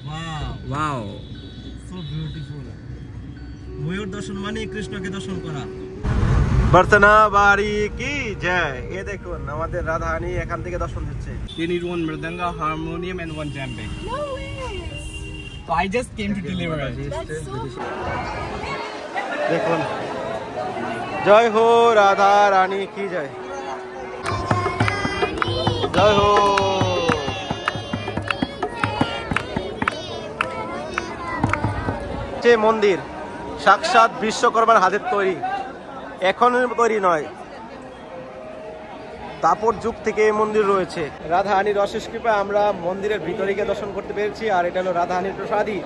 Wow so beautiful मयूर दर्शन माने कृष्ण के दर्शन करा बर्तना बारी की जय ये देखो আমাদের রাধারানী এখান থেকে দর্শন দিচ্ছে they need one mridanga harmonium and one djembe no way so I just came to deliver it দেখুন জয় হো রাধা রানী কি জয় জয় হো যে মন্দির সাক্ষাৎ বিশ্বকর্মার হাতের তৈরি এখনের তৈরি নয় তাপর যুগ থেকে এই মন্দির রয়েছে রাধারানীর অশেষ কৃপায় আমরা মন্দিরের ভিতরে গিয়ে দর্শন করতে পেরেছি আর এটা হলো রাধারানীর প্রসাদী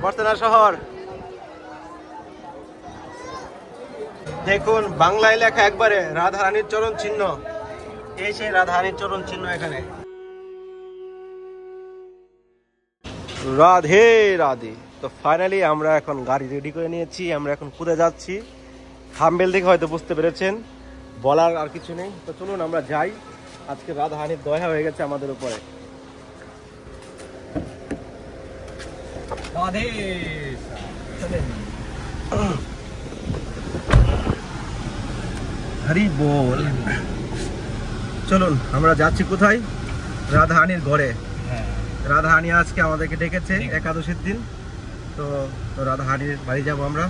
বর্তনা শহর দেখুন বাংলায় লেখা একবারে রাধারানীর চরণ চিহ্ন এই সেই রাধারানীর চরণ চিহ্ন এখানে রাধে রাধে তো ফাইনালি আমরা এখন গাড়ি রেডি করে নিয়েছি আমরা এখন কোথায় যাচ্ছি থাম্বনেল দেখে হয়তো বুঝতে পেরেছেন বলার আর কিছু নেই তো চলুন আমরা যাই আজকে রাধারানীর দয়া হয়ে গেছে আমাদের উপরে রাধে হরি বল চলুন আমরা যাচ্ছি কোথায় রাধারানীর ঘরে রাধারানী আজকে আমাদেরকে ডেকেছে একাদশীর দিন তো রাধারানীর বাড়ি যাব আমরা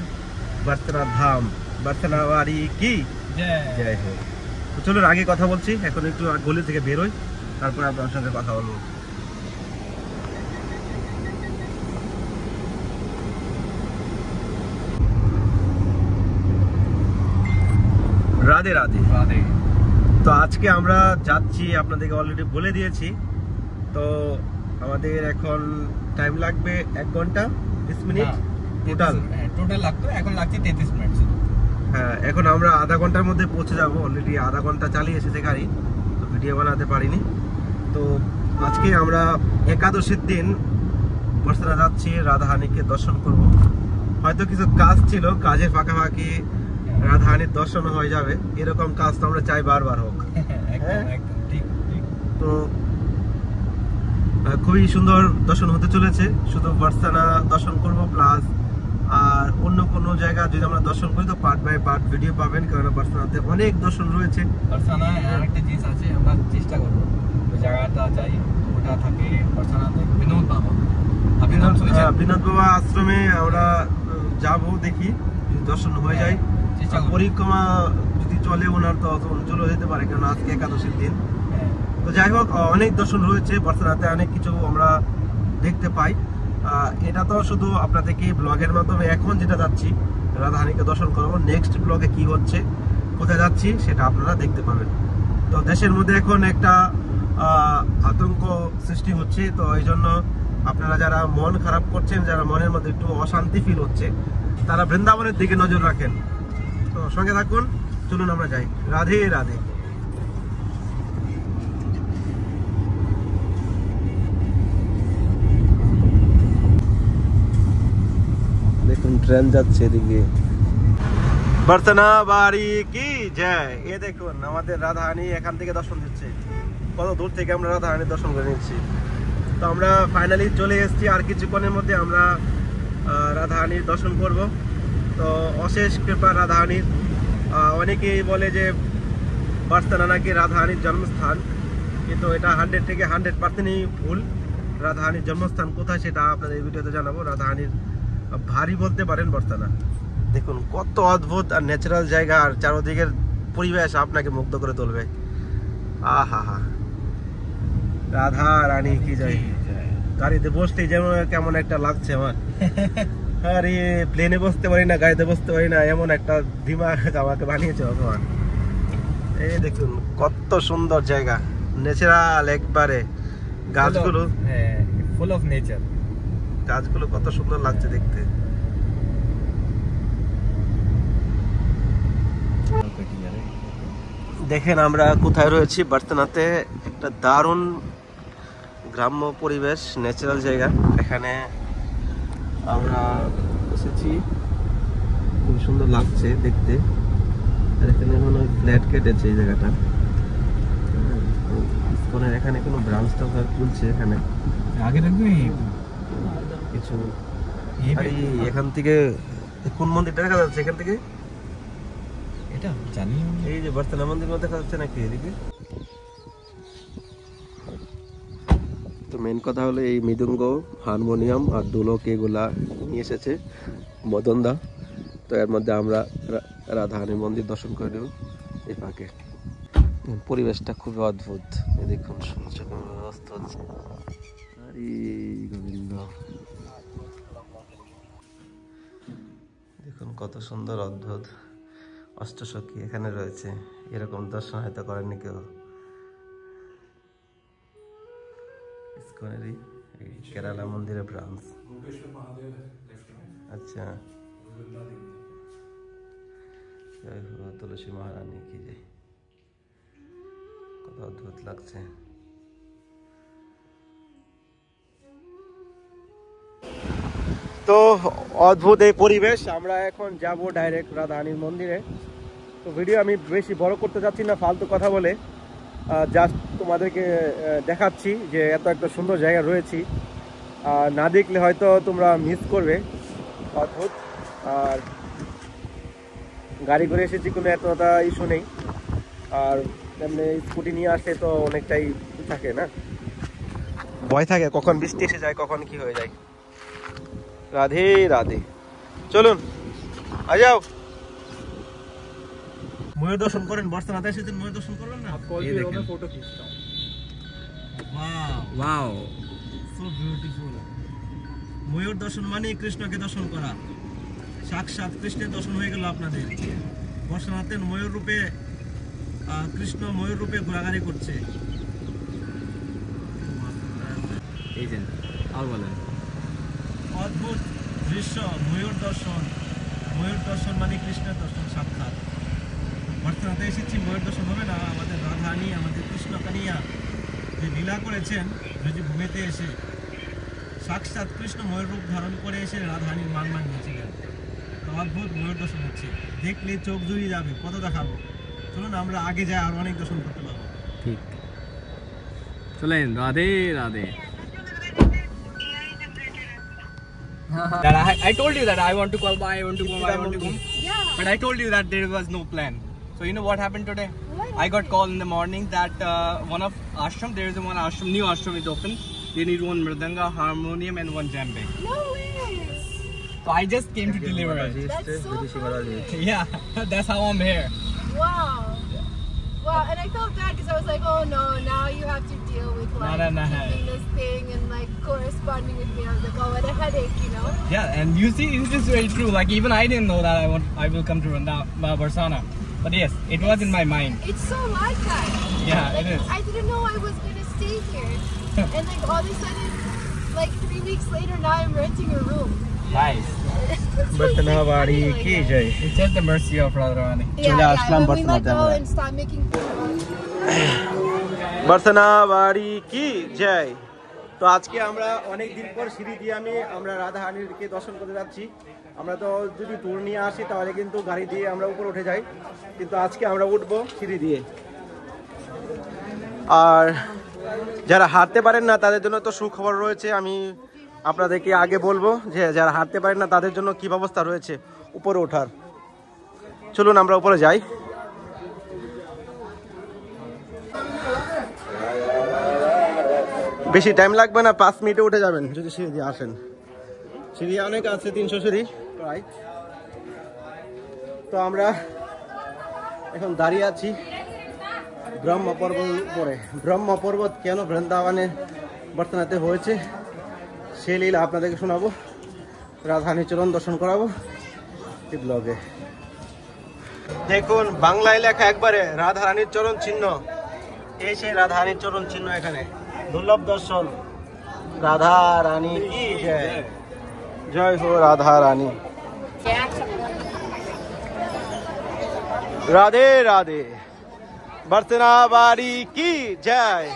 বর্তনা ধাম বর্তনা বাড়ি কি জয় হোক তো চলুন আগে কথা বলছি এখন একটু গলি থেকে বেরোই তারপরে আপনার সঙ্গে কথা বলবো রাধে রাধে রাধে তো আজকে আমরা যাচ্ছি আপনাদেরকে অলরেডি বলে দিয়েছি তো আমাদের এখন টাইম লাগবে 1 ঘন্টা 20 মিনিট টোটাল লাগতো এখন লাগছে 33 মিনিট হ্যাঁ এখন আমরা আধা ঘন্টার মধ্যে পৌঁছে যাব অলরেডি আধা ঘন্টা চালিয়ে এসেছে গাড়ি তো ভিডিও বানাতে পারিনি তো আজকে আমরা একাদশীর দিন বর্তনা যাচ্ছি রাধারানীকে দর্শন করব হয়তো কিছু কাজ ছিল কাজের ফাঁকাফাঁকি রাধারানীর দর্শন হয়ে যাবে এরকম কাজ তো আমরা চাই বারবার হোক তো খুবই সুন্দর দর্শন হতে চলেছে শুধু বর্তনা দর্শন করব প্লাস আর অন্য কোনো জায়গা যদি আমরা দর্শন করি তো পার্ট বাই পার্ট ভিডিও পাবেন কারণ বর্তনাতে অনেক দর্শন রয়েছে বর্তনায় আরেকটা জিনিস আছে আমরা চেষ্টা করব ওই জায়গাটা চাই ওটা থাকে বর্তনাতে বিনোদ বাবা আশ্রমে আমরা যাব দেখি দর্শন হয়ে যায় পরিক্রমা যদি চলে ওনার তো চলে যেতে পারে কারণ আজকে একাদশীর দিন তো যাই হোক অনেক দর্শন রয়েছে বর্তনাতে অনেক কিছু আমরা দেখতে পাই এটা তো শুধু আপনাদেরকে ব্লগের মাধ্যমে এখন যেটা যাচ্ছি রাধারানীকে দর্শন করবো নেক্সট ব্লগে কি হচ্ছে কোথায় যাচ্ছি সেটা আপনারা দেখতে পাবেন তো দেশের মধ্যে এখন একটা আতঙ্ক সৃষ্টি হচ্ছে তো এই জন্য আপনারা যারা মন খারাপ করছেন যারা মনের মধ্যে একটু অশান্তি ফিল হচ্ছে তারা বৃন্দাবনের দিকে নজর রাখেন তো সঙ্গে থাকুন চলুন আমরা যাই রাধে রাধে দেখুন ট্রেন যাচ্ছে এদিকে বর্তনা বাড়ি কি জয় এ দেখুন আমাদের রাধারানী এখান থেকে দর্শন দিচ্ছে কত দূর থেকে আমরা রাধারানীর দর্শন করে নিচ্ছি তো আমরা ফাইনালি চলে এসেছি আর কিছুক্ষণের মধ্যে আমরা রাধারানীর দর্শন করব তো অশেষ কৃপা রাধারানীর অনেকেই বলে যে বর্তনা নাকি রাধারানীর জন্মস্থান কিন্তু এটা 100 থেকে 100%ই ভুল রাধারানীর জন্মস্থান কোথায় সেটা আপনাদের এই ভিডিওতে জানাবো রাধারানীর ভারী বলতে পারেন বর্তনা দেখুন কত অদ্ভুত আর ন্যাচারাল জায়গা আর চারদিকের পরিবেশ আপনাকে মুগ্ধ করে তুলবে আহা হা রাধা রানী কি যায় গাড়িতে বসতেই যেমন কেমন একটা লাগছে আমার আরে প্লেনে বসতে পারি না গাড়িতে বসতে পারি না এমন একটা দিমাগ আমাকে বানিয়েছে ভগবান এই দেখুন কত সুন্দর জায়গা ন্যাচারাল একবারে গাছগুলো ফুল অফ নেচার গাছগুলো কত সুন্দর লাগছে দেখতে দেখেন আমরা কোথায় রয়েছি বর্তনাতে একটা দারুণ গ্রাম্য পরিবেশ ন্যাচারাল জায়গা এখানে আমরা এসেছি খুব সুন্দর লাগছে দেখতে। আর এখানে মনে হয় ফ্ল্যাট কেটেছে এই জায়গাটা। ইসকনের এখানে কোনো ব্রাঞ্চটা খুলছে এখানে আগে দেখবি কিছু। আর এখান থেকে কোন মন্দিরটা দেখা যাচ্ছে এখান থেকে? এটা জানি এই যে বর্তনা মন্দির দেখা যাচ্ছে নাকি এদিকে? তো মেন কথা হলো এই মৃদঙ্গ, হারমোনিয়াম আর ঢোলক এগুলা নিয়ে এসেছে মদনদা। তো এর মধ্যে আমরা রাধারানীর মন্দির দর্শন করে নেব এই পাকে। পরিবেশটা খুবই অদ্ভুত, দেখুন সূর্য অস্ত হচ্ছে। আরে গোবিন্দ, দেখুন কত সুন্দর অদ্ভুত অষ্টসখী এখানে রয়েছে। এরকম দর্শন হয়তো করেননি কেউ। ইসকনেরই এই কেরালা মন্দিরের ব্রাঞ্চ। আচ্ছা, তুলসী মহারানী কি যে কত অদ্ভুত লাগছে। তো অদ্ভুত এই পরিবেশ। আমরা এখন যাব ডাইরেক্ট রাধারানীর মন্দিরে। তো ভিডিও আমি বেশি বড় করতে যাচ্ছি না ফালতু কথা বলে, জাস্ট তোমাদেরকে দেখাচ্ছি যে এত একটা সুন্দর জায়গা রয়েছি। আর না দেখলে হয়তো তোমরা মিস করবে। অদ্ভুত। আর গাড়ি করে এসেছি, কোনো এতটা ইস্যু নেই। আর এমনি স্কুটি নিয়ে আসলে তো অনেকটাই থাকে না, ভয় থাকে কখন বৃষ্টি এসে যায়, কখন কি হয়ে যায়। রাধে রাধে, চলুন আ যাও। ময়ূর দর্শন করেন, বর্ষানাতে এসেছেন, ময়ূর দর্শন করবেন না? ফটো খিঁচতাম। Wow, so beautiful. ময়ূর দর্শন মানে কৃষ্ণকে দর্শন করা। সাক্ষাৎ কৃষ্ণের দর্শন হয়ে গেল আপনাদের। বর্ষানাথের ময়ূর রূপে, কৃষ্ণ ময়ূর রূপে ঘোরাঘুরি করছে। এই যে আর বলেন, অদ্ভুত দৃশ্য, ময়ূর দর্শন। ময়ূর দর্শন মানে কৃষ্ণের দর্শন সাক্ষাৎ। বর্তমানে এসেছি, ময়ূর দর্শন হবে না? আমাদের রাধারানী, আমাদের কৃষ্ণ কানিয়া যে লীলা করেছেন ভূমিতে এসে, সাক্ষাৎ কৃষ্ণ ময়ূর রূপ ধারণ করে এসে রাধারানীর মান মানিয়েছিলেন। তো অদ্ভুত ময়ূর দর্শন হচ্ছে, দেখলে চোখ জুড়িয়ে যাবে। কত দেখাবো, চলুন আমরা আগে যাই, আর অনেক দর্শন করতে পারবো। ঠিক, চলেন। Radhe Radhe. That I told you that I want to call by, I want to go, I want to go. Yeah. But I told you that there was no plan. So you know what happened today? What? I got called in the morning that one of ashram, there is one ashram, new ashram is open. They need one mridanga, harmonium and one djembe. No way. So I just came to deliver it. That's so funny. Yeah, that's how I'm here. Wow. Wow, and I felt bad because I was like, oh no, now you have to deal with like No. keeping this thing and like corresponding with me. I was like, oh, what a headache, you know? Yeah, and you see, it's just very true. Like even I didn't know that I will come to Barsana. But yes, it was in my mind. It's so like that. Yeah, Like, it is. I didn't know I was gonna stay here. And like all of a sudden, like 3 weeks later, now I'm renting a room. Nice. It's बर्तना like बाड़ी funny like की that. जय। It's just the mercy of Radharani. Yeah, चले yeah, आश्रम when we बर्तना let go Devara. and stop making বর্ষনা বাড়ি কি জয়। তো আজকে আমরা অনেক দিন পর সিঁড়ি দিয়ে আমরা রাধারানীকে দর্শন করতে যাচ্ছি। আমরা তো যদি ট্যুর নিয়ে আসি তাহলে কিন্তু গাড়ি দিয়ে আমরা উপরে উঠে যাই, কিন্তু আজকে আমরা উঠবো সিঁড়ি দিয়ে। আর যারা হাঁটতে পারেন না তাদের জন্য তো সুখবর রয়েছে। আমি আপনাদেরকে আগে বলবো যে যারা হাঁটতে পারেন না তাদের জন্য কি ব্যবস্থা রয়েছে উপরে ওঠার। চলুন আমরা উপরে যাই। বেশি টাইম লাগবে না, 5 মিনিটে উঠে যাবেন যদি সিঁড়ি দিয়ে আসেন। সিঁড়ি অনেক আছে, 300 সিঁড়ি প্রায়। তো আমরা এখন দাঁড়িয়ে আছি ব্রহ্ম পর্বত উপরে। ব্রহ্ম পর্বত কেন বৃন্দাবনে বর্তমানে হয়েছে সেই লীলা আপনাদেরকে শোনাবো, রাধারানীর চরণ দর্শন করাবো এই ব্লগে। দেখুন বাংলায় লেখা একবারে রাধারানীর চরণ চিহ্ন। এই সেই রাধারানীর চরণ চিহ্ন, এখানে দুর্লভ দর্শন। রাধা রানী কি জয়, জয় হো রাধা রানী। রাধে রাধে, বর্ষনা বাড়ি কি জয়,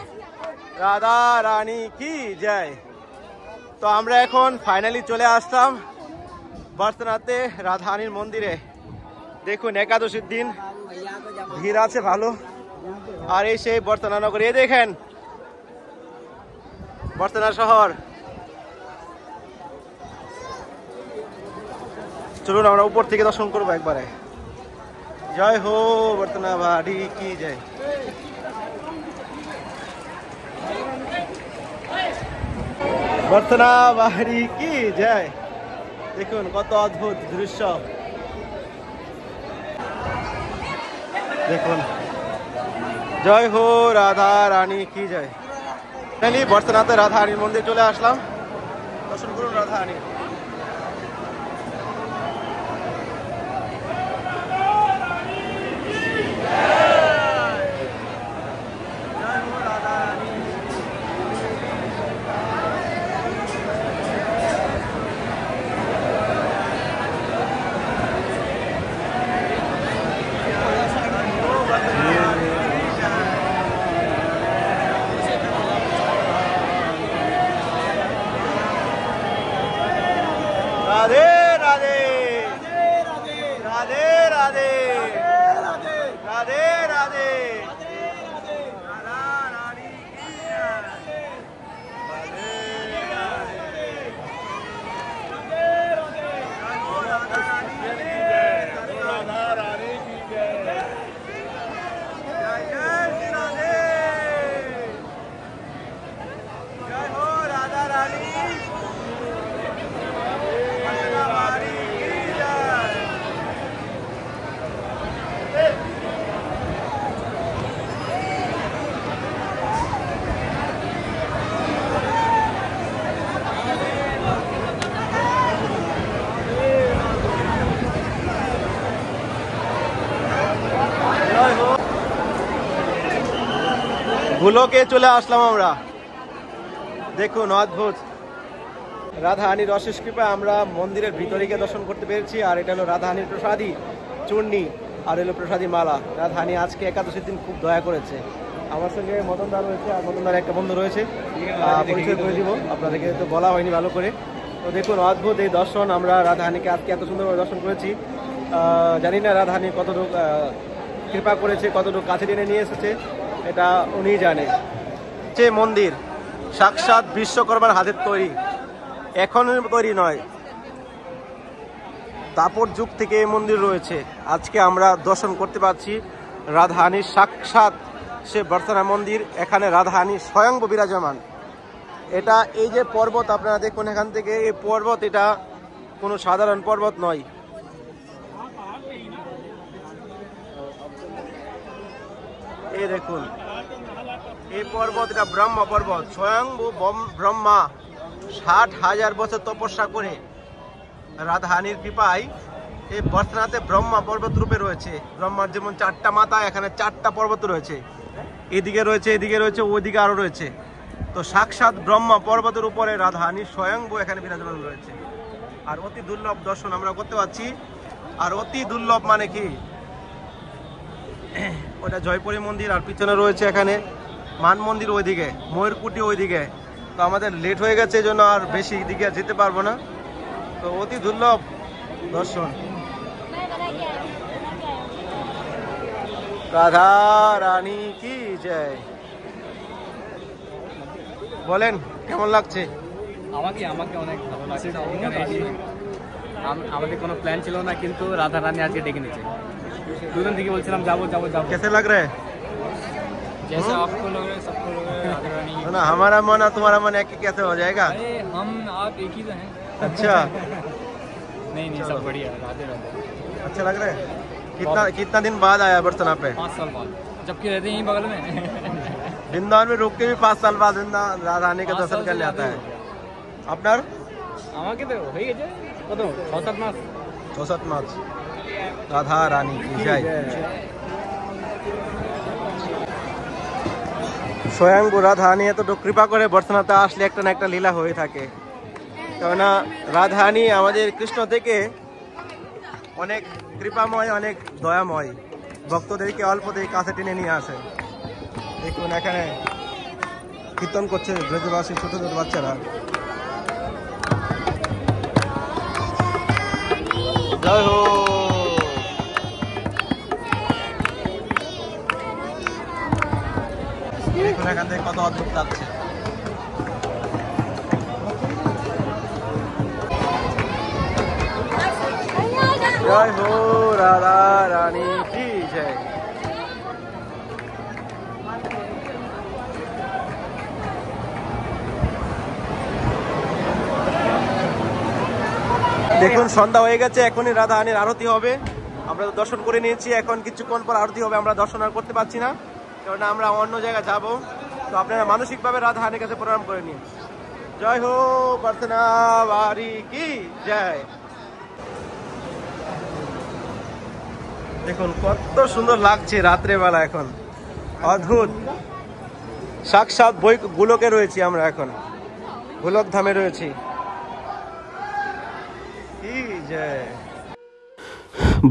রাধা রানী কি জয়। তো আমরা এখন ফাইনালি চলে আসলাম বর্ষনাতে রাধারানীর মন্দিরে। দেখুন একাদশীর দিন ভিড় আছে ভালো। আর এই সেই বর্তনা নগরী, এই দেখেন বর্তনা শহর। চলুন আমরা উপর থেকে দর্শন করবো একবারে। জয় হো বর্তনা বাড়ি কি জয়। বর্তনা বাড়ি কি জয়। দেখুন কত অদ্ভুত দৃশ্য। দেখুন জয় হো রাধা রানী কি জয়। বর্তনাতে রাধা রানীর মন্দির চলে আসলাম, দর্শন করুন রাধা রানী। राधे राधे राधे राधे राधे राधे राधा रानी की जय। राधे राधा रानी की जय। राधा रानी की जय। जय जय श्री राधे। जय हो राधा रानी। ভুলোকে চলে আসলাম আমরা। দেখুন অদ্ভুত রাধারানীর অশেষ কৃপায় আমরা মন্দিরের ভিতরে গিয়ে দর্শন করতে পেরেছি। আর এটা হলো রাধারানীর প্রসাদী চূর্ণি আর হলো প্রসাদী মালা। রাধারানী আজকে একাদশীর দিন খুব দয়া করেছে। আমার সঙ্গে মদনদা রয়েছে, আর মদনদার একটা বন্ধু রয়েছে, পরিচয় করে দিব আপনাদেরকে, তো বলা হয়নি ভালো করে। তো দেখুন অদ্ভুত এই দর্শন, আমরা রাধারানীকে আজকে এত সুন্দরভাবে দর্শন করেছি। জানি না রাধারানী কতটুকু কৃপা করেছে, কতটুকু কাছে টেনে নিয়ে এসেছে, এটা উনিই জানে। যে মন্দির সাক্ষাৎ বিশ্বকর্মার হাতের তৈরি, এখনের তৈরি নয়, দাপর যুগ থেকে এই মন্দির রয়েছে। আজকে আমরা দর্শন করতে পারছি রাধারানীর সাক্ষাৎ সে বর্তনা মন্দির। এখানে রাধারানী স্বয়ং বিরাজমান। এটা এই যে পর্বত আপনারা দেখুন এখান থেকে, এই পর্বত এটা কোনো সাধারণ পর্বত নয়। এই দেখুন এই পর্বত, এটা ব্রহ্ম পর্বত। স্বয়ং ব্রহ্মা 60,000 বছর তপস্যা করে রাধারানীর কৃপায় এই বর্তনাতে ব্রহ্মা পর্বত রূপে রয়েছে। ব্রহ্মার যেমন 4টা মাথা, এখানে 4টা পর্বত রয়েছে। এদিকে রয়েছে, এদিকে রয়েছে, ওইদিকে আরো রয়েছে। তো সাক্ষাৎ ব্রহ্মা পর্বতের উপরে রাধারানী স্বয়ং এখানে বিরাজমান রয়েছে। আর অতি দুর্লভ দর্শন আমরা করতে পারছি। আর অতি দুর্লভ মানে কি, ওটা জয়পুরী মন্দির, আর পিছনে রয়েছে এখানে মান মন্দির, ওইদিকে ময়ূরকুটি ওইদিকে। তো আমাদের লেট হয়ে গেছে, এই জন্য আর বেশি দিকে যেতে পারবো না। তো অতি দুর্লভ দর্শন। রাধা রানী কি জয়। বলেন কেমন লাগছে? আমাকে অনেক ভালো লাগছে। আমাদের কোনো প্ল্যান ছিল না, কিন্তু রাধা রানী আজকে ডেকে নিয়েছে। দুদিন থেকে বলছিলাম যাবো যাবো যাবো। कैसे लग रहा है? जैसा आपको लग रहा है सबको लग रहा है राधा रानी। ना हमारा मन और तुम्हारा मन एक ही कैसे हो जाएगा? अरे हम आप एक ही तो हैं। अच्छा नहीं सब बढ़िया, राधे राधे। अच्छा लग रहा है। कितना दिन बाद आया बर्तना पे? 5 साल बाद, जबकि रहते यहीं बगल में। वृंदावन में रुक के भी 5 साल बाद वृंदावन राधा रानी का दर्शन कर लेता है। আপনার আমাকে তো হয়ে গেছে কত 6-7 মাস। 6-7 মাস। রাধা রানী কি জয়। স্বয়ং রাধারানী এত কৃপা করে বর্তনাতে আসলে একটা না একটা লীলা হয়ে থাকে। কেননা রাধারানী আমাদের কৃষ্ণ থেকে অনেক কৃপাময়, অনেক দয়াময়, ভক্তদেরকে অল্পতেই কাছে টেনে নিয়ে আসে। দেখুন এখানে কীর্তন করছে ব্রজবাসী ছোট ছোট বাচ্চারা। জয় হো এখান থেকে কত অদ্ভুত লাগছে। জয় হো রাধা রানী কি জয়। দেখুন সন্ধ্যা হয়ে গেছে, এখনই রাধা রানীর আরতি হবে। আমরা তো দর্শন করে নিয়েছি, এখন কিছুক্ষণ পর আরতি হবে। আমরা দর্শন আর করতে পারছি না, কারণ আমরা অন্য জায়গায় যাব। তো আপনারা মানসিকভাবে রাধা রানীর কাছে প্রণাম করে নিন। জয় হো বর্তনা বাড়ি কি জয়। দেখুন কত সুন্দর লাগছে রাত্রে বেলা, এখন অদ্ভুত। সাক্ষাৎ বই গোলকে রয়েছি আমরা, এখন গোলক ধামে রয়েছি। কি জয়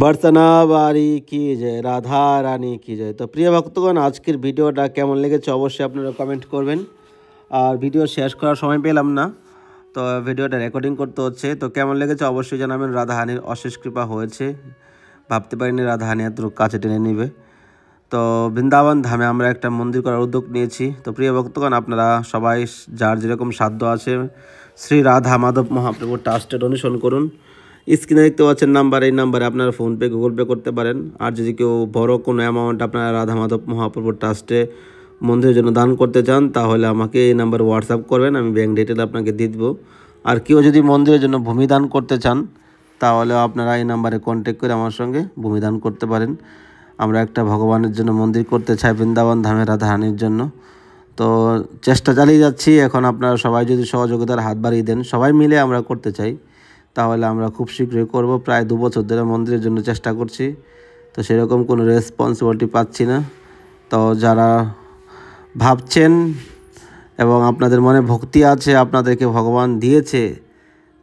বর্তনা বাড়ি কি জয়, রাধা রানী কি জয়। তো প্রিয় ভক্তগণ, আজকের ভিডিওটা কেমন লেগেছে অবশ্যই আপনারা কমেন্ট করবেন। আর ভিডিও শেষ করার সময় পেলাম না, তো ভিডিওটা রেকর্ডিং করতে হচ্ছে। তো কেমন লেগেছে অবশ্যই জানাবেন। রাধাহানির অশেষ কৃপা হয়েছে, ভাবতে পারিনি রাধাহানি এত কাছে টেনে নেবে। তো বৃন্দাবন ধামে আমরা একটা মন্দির করার উদ্যোগ নিয়েছি। তো প্রিয় ভক্তগণ, আপনারা সবাই যার যেরকম সাধ্য আছে শ্রী রাধা মাধব মহাপ্রভু ট্রাস্টে ডোনেশন করুন। স্ক্রিনে দেখতে পাচ্ছেন নাম্বার, এই নাম্বারে আপনারা ফোনপে গুগল পে করতে পারেন। আর যদি কেউ বড় কোনো অ্যামাউন্ট আপনারা রাধা মাধব মহাপ্রভু ট্রাস্টে মন্দিরের জন্য দান করতে চান, তাহলে আমাকে এই নাম্বারে হোয়াটসঅ্যাপ করবেন, আমি ব্যাঙ্ক ডিটেল আপনাকে দিয়ে দেবো। আর কেউ যদি মন্দিরের জন্য ভূমি দান করতে চান, তাহলে আপনারা এই নাম্বারে কন্ট্যাক্ট করে আমার সঙ্গে ভূমি দান করতে পারেন। আমরা একটা ভগবানের জন্য মন্দির করতে চাই বৃন্দাবন ধামে রাধাহানির জন্য। তো চেষ্টা চালিয়ে যাচ্ছি। এখন আপনারা সবাই যদি সহযোগিতার হাত বাড়িয়ে দেন, সবাই মিলে আমরা করতে চাই, তাহলে আমরা খুব শীঘ্রই করব। প্রায় 2 বছর ধরে মন্দিরের জন্য চেষ্টা করছি, তো সেরকম কোনো রেসপন্সিবিলিটি পাচ্ছি না। তো যারা ভাবছেন এবং আপনাদের মনে ভক্তি আছে, আপনাদেরকে ভগবান দিয়েছে,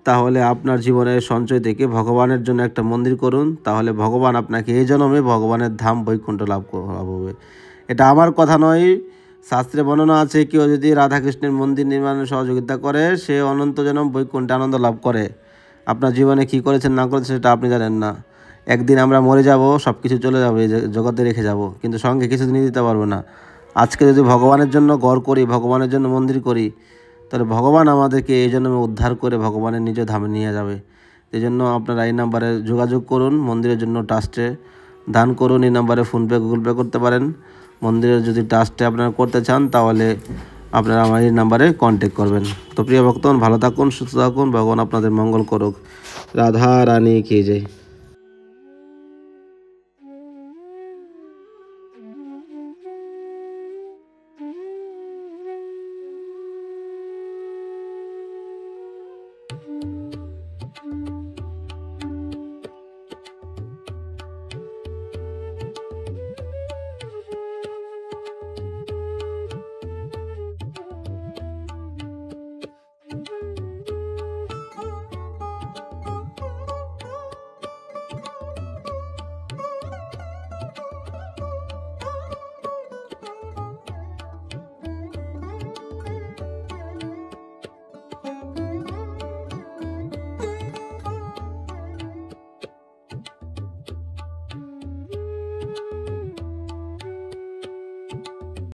তাহলে আপনার জীবনের সঞ্চয় থেকে ভগবানের জন্য একটা মন্দির করুন। তাহলে ভগবান আপনাকে এই জন্মে ভগবানের ধাম বৈকুণ্ঠ লাভ হবে। এটা আমার কথা নয়, শাস্ত্রে বর্ণনা আছে, কেউ যদি রাধাকৃষ্ণের মন্দির নির্মাণে সহযোগিতা করে, সে অনন্ত জন্ম বৈকুণ্ঠে আনন্দ লাভ করে। আপনার জীবনে কি করেছেন না করেছেন সেটা আপনি জানেন না। একদিন আমরা মরে যাব, সব কিছু চলে যাবে, জগতে রেখে যাব, কিন্তু সঙ্গে কিছু নিয়ে দিতে পারবো না। আজকে যদি ভগবানের জন্য ঘর করি, ভগবানের জন্য মন্দির করি, তাহলে ভগবান আমাদেরকে এই জন্য উদ্ধার করে ভগবানের নিজ ধামে নিয়ে যাবে। এই জন্য আপনারা এই নাম্বারে যোগাযোগ করুন, মন্দিরের জন্য ট্রাস্টে দান করুন। এই নাম্বারে ফোনপে গুগল পে করতে পারেন। মন্দিরের যদি ট্রাস্টে আপনারা করতে চান, তাহলে আপনারা আমার এই নাম্বারে কন্ট্যাক্ট করবেন। তো প্রিয় ভক্তগণ, ভালো থাকুন, সুস্থ থাকুন, ভগবান আপনাদের মঙ্গল করুক। রাধা রানী কি জয়।